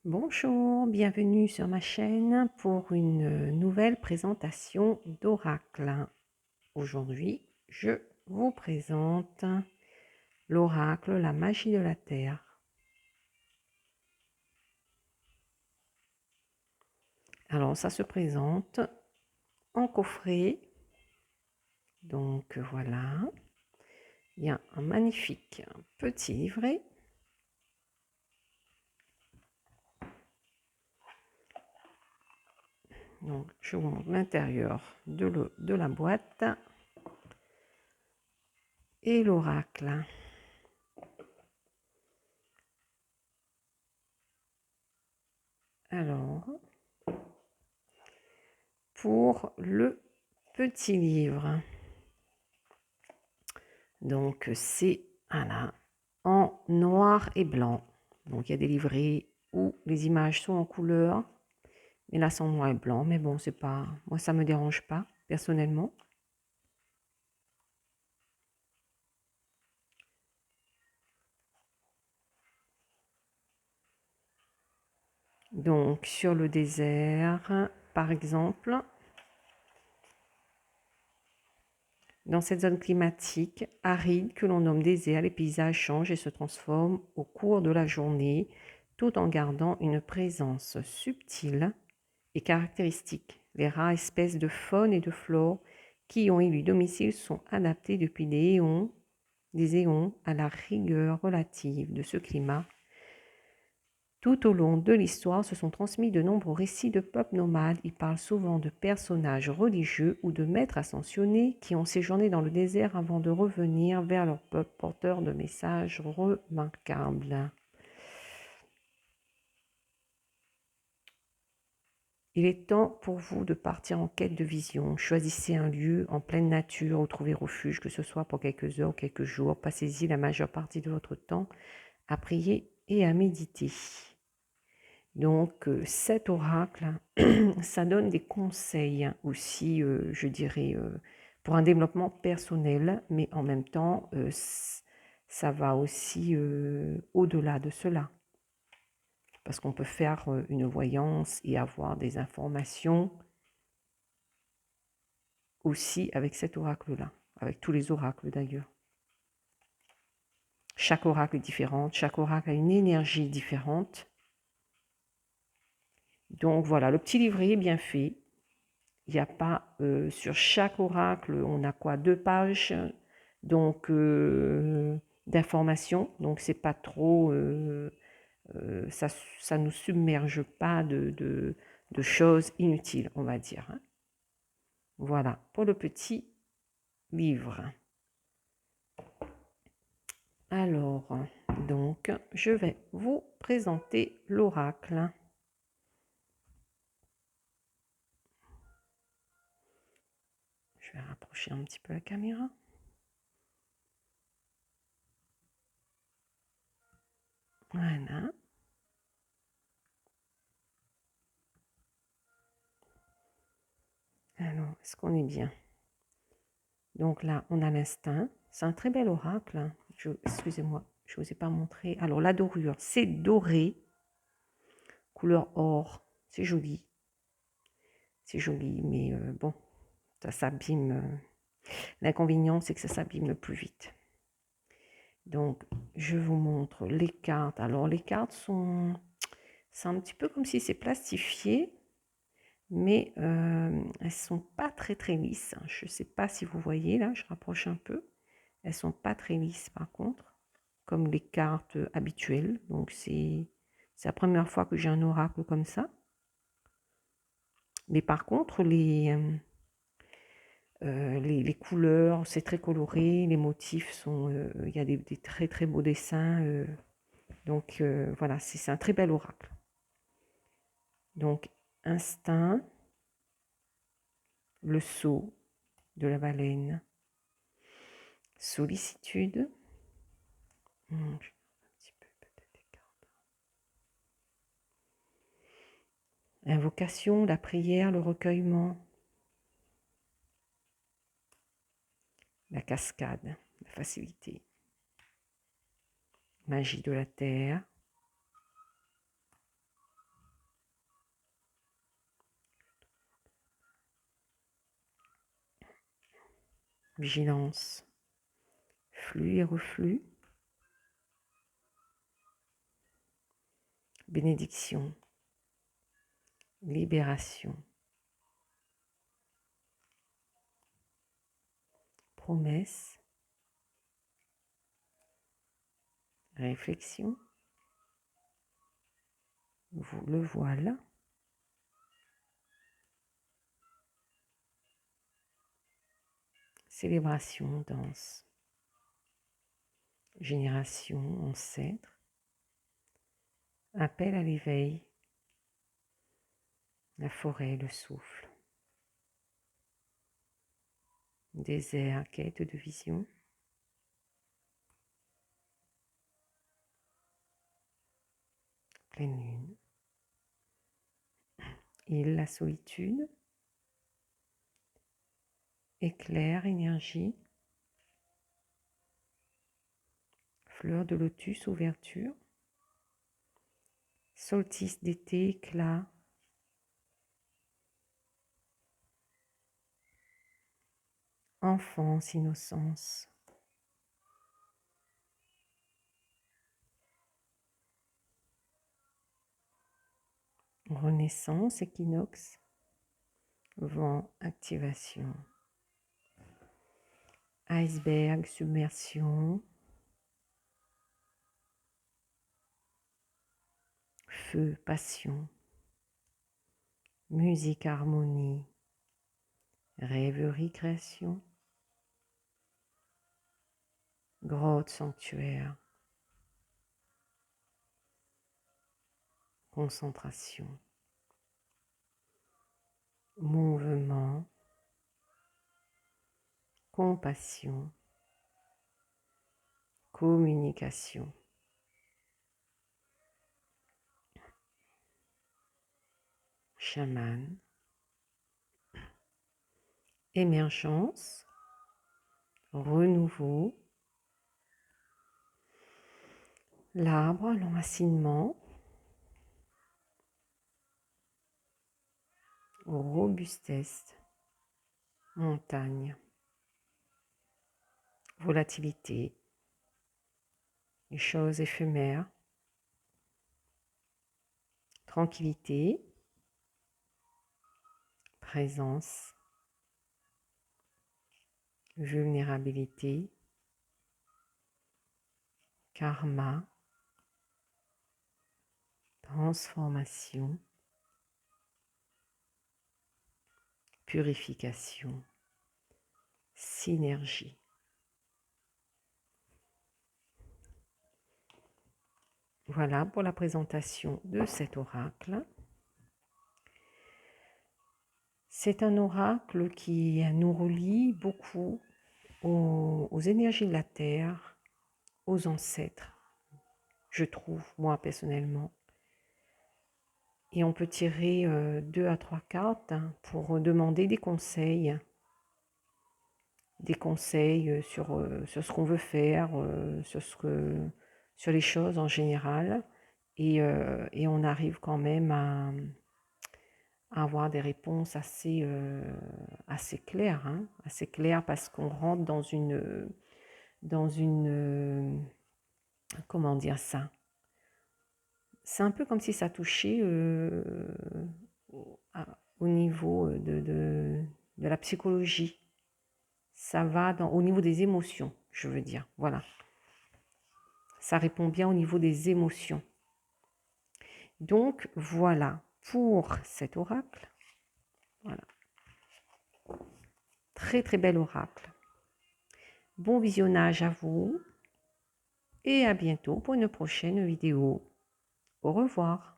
Bonjour, bienvenue sur ma chaîne pour une nouvelle présentation d'oracle. Aujourd'hui, je vous présente l'oracle La magie de la Terre. Alors, ça se présente en coffret. Donc, voilà. Il y a un magnifique petit livret. Donc, je vous montre l'intérieur de la boîte et l'oracle. Alors, pour le petit livre, donc c'est en noir et blanc. Donc il y a des livrets où les images sont en couleur, mais là c'est en noir et blanc. Mais bon, c'est pas, moi ça me dérange pas personnellement. Donc sur le désert, par exemple, dans cette zone climatique aride que l'on nomme désert, les paysages changent et se transforment au cours de la journée, tout en gardant une présence subtile et caractéristique. Les rares espèces de faune et de flore qui ont élu domicile sont adaptées depuis des éons à la rigueur relative de ce climat. Tout au long de l'histoire se sont transmis de nombreux récits de peuples nomades. Ils parlent souvent de personnages religieux ou de maîtres ascensionnés qui ont séjourné dans le désert avant de revenir vers leur peuple porteur de messages remarquables. Il est temps pour vous de partir en quête de vision. Choisissez un lieu en pleine nature où trouver refuge, que ce soit pour quelques heures ou quelques jours. Passez-y la majeure partie de votre temps à prier et à méditer. Donc, cet oracle, ça donne des conseils aussi, je dirais, pour un développement personnel, mais en même temps, ça va aussi au-delà de cela. Parce qu'on peut faire une voyance et avoir des informations aussi avec cet oracle-là, avec tous les oracles d'ailleurs. Chaque oracle est différent, chaque oracle a une énergie différente. Donc voilà, le petit livret est bien fait. Il n'y a pas, sur chaque oracle, on a quoi, 2 pages donc d'informations. Donc c'est pas trop, ça nous submerge pas de choses inutiles, on va dire. Hein. Voilà, pour le petit livre. Alors, donc, je vais vous présenter l'oracle. Je vais rapprocher un petit peu la caméra. Voilà. Alors, est-ce qu'on est bien? Donc là, on a l'instinct. C'est un très bel oracle. Excusez-moi, je ne vous ai pas montré. Alors, la dorure, c'est doré, couleur or. C'est joli. C'est joli, mais bon, ça s'abîme. L'inconvénient, c'est que ça s'abîme le plus vite. Donc, je vous montre les cartes. Alors, les cartes sont... C'est un petit peu comme si c'est plastifié, mais elles sont pas très très lisses. Je ne sais pas si vous voyez, là, je rapproche un peu. Elles sont pas très lisses, par contre, comme les cartes habituelles. Donc, c'est la première fois que j'ai un oracle comme ça. Mais par contre, les couleurs, c'est très coloré, les motifs sont, il y a des très très beaux dessins. Donc voilà, c'est un très bel oracle. Donc instinct, le sceau de la baleine, sollicitude, un petit peu peut-être des cartes. Invocation, la prière, le recueillement, la cascade, la facilité, magie de la terre, vigilance, flux et reflux, bénédiction, libération, promesse, réflexion, le voile, célébration, danse, génération, ancêtre, appel à l'éveil, la forêt, le souffle, désert, quête de vision, pleine lune, île, la solitude, éclair, énergie, fleur de lotus, ouverture, solstice d'été, éclat, enfance, innocence, renaissance, équinoxe, vent, activation, iceberg, submersion, feu, passion, musique, harmonie, rêverie, création, grotte, sanctuaire, concentration, mouvement, compassion, communication, chaman, émergence, renouveau, l'arbre, l'enracinement, robustesse, montagne, volatilité, les choses éphémères, tranquillité, présence, vulnérabilité, karma, transformation, purification, synergie. Voilà pour la présentation de cet oracle. C'est un oracle qui nous relie beaucoup aux énergies de la Terre, aux ancêtres, je trouve, moi personnellement. Et on peut tirer 2 à 3 cartes pour demander des conseils sur ce qu'on veut faire, sur les choses en général. Et on arrive quand même à avoir des réponses assez claires, assez claires, parce qu'on rentre dans une comment dire ça? C'est un peu comme si ça touchait au niveau de la psychologie. Ça va au niveau des émotions, je veux dire. Voilà. Ça répond bien au niveau des émotions. Donc, voilà pour cet oracle. Voilà. Très, très bel oracle. Bon visionnage à vous et à bientôt pour une prochaine vidéo. Au revoir.